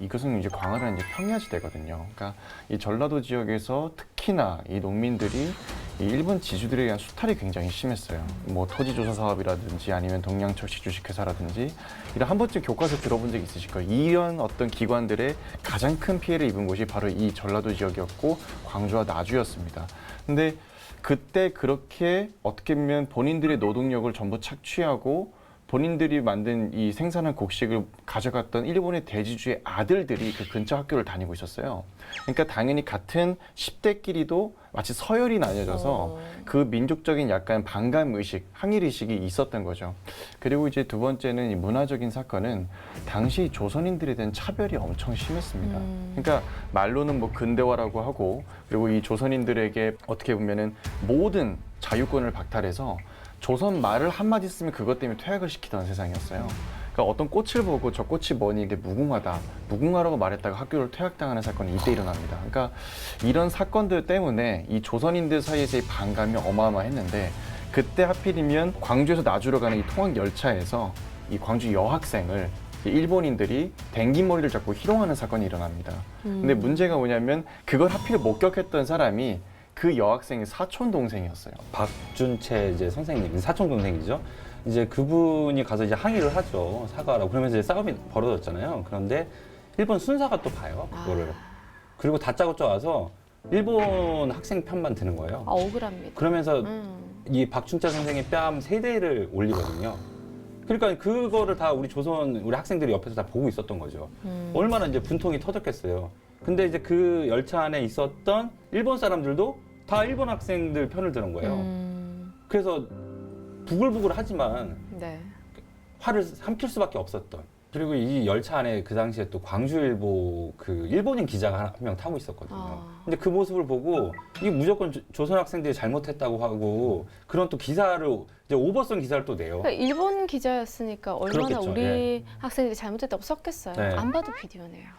이것은 이제 광활한 이제 평야지대거든요. 그러니까 이 전라도 지역에서 특히나 이 농민들이 이 일본 지주들에 대한 수탈이 굉장히 심했어요. 뭐 토지조사 사업이라든지 아니면 동양철식 주식회사라든지 이런 한 번쯤 교과서 들어본 적 있으실 거예요. 이런 어떤 기관들의 가장 큰 피해를 입은 곳이 바로 이 전라도 지역이었고 광주와 나주였습니다. 근데 그때 그렇게 어떻게 보면 본인들의 노동력을 전부 착취하고 본인들이 만든 이 생산한 곡식을 가져갔던 일본의 대지주의 아들들이 그 근처 학교를 다니고 있었어요. 그러니까 당연히 같은 10대끼리도 마치 서열이 나뉘어져서 그 민족적인 약간 반감의식, 항일의식이 있었던 거죠. 그리고 이제 두 번째는 이 문화적인 사건은 당시 조선인들에 대한 차별이 엄청 심했습니다. 그러니까 말로는 뭐 근대화라고 하고 그리고 이 조선인들에게 어떻게 보면은 모든 자유권을 박탈해서 조선 말을 한마디 쓰면 그것 때문에 퇴학을 시키던 세상이었어요. 그러니까 어떤 꽃을 보고 저 꽃이 뭐니 이게 무궁화다. 무궁화라고 말했다가 학교를 퇴학당하는 사건이 이때 일어납니다. 그러니까 이런 사건들 때문에 이 조선인들 사이에서의 반감이 어마어마했는데 그때 하필이면 광주에서 나주로 가는 이 통학 열차에서 이 광주 여학생을 일본인들이 댕기머리를 잡고 희롱하는 사건이 일어납니다. 근데 문제가 뭐냐면 그걸 하필 목격했던 사람이 그 여학생의 사촌 동생이었어요. 박준채 이제 선생님, 사촌 동생이죠. 이제 그분이 가서 이제 항의를 하죠. 사과하라고. 그러면서 이제 싸움이 벌어졌잖아요. 그런데 일본 순사가 또 봐요. 그거를. 그리고 다짜고짜 와서 일본 학생 편만 드는 거예요. 억울합니다. 그러면서 이 박준채 선생의 뺨 3대를 올리거든요. 그러니까 그거를 다 우리 조선, 우리 학생들이 옆에서 다 보고 있었던 거죠. 얼마나 이제 분통이 터졌겠어요. 근데 이제 그 열차 안에 있었던 일본 사람들도 다 일본 학생들 편을 드는 거예요. 그래서 부글부글 하지만 네. 화를 삼킬 수밖에 없었던. 그리고 이 열차 안에 그 당시에 또 광주일보 그 일본인 기자가 한 명 타고 있었거든요. 근데 그 모습을 보고 이게 무조건 조선 학생들이 잘못했다고 하고 그런 또 기사를 이제 오버성 기사를 또 내요. 그러니까 일본 기자였으니까 얼마나 그렇겠죠. 우리 예. 학생들이 잘못했다고 썼겠어요. 네. 안 봐도 비디오네요.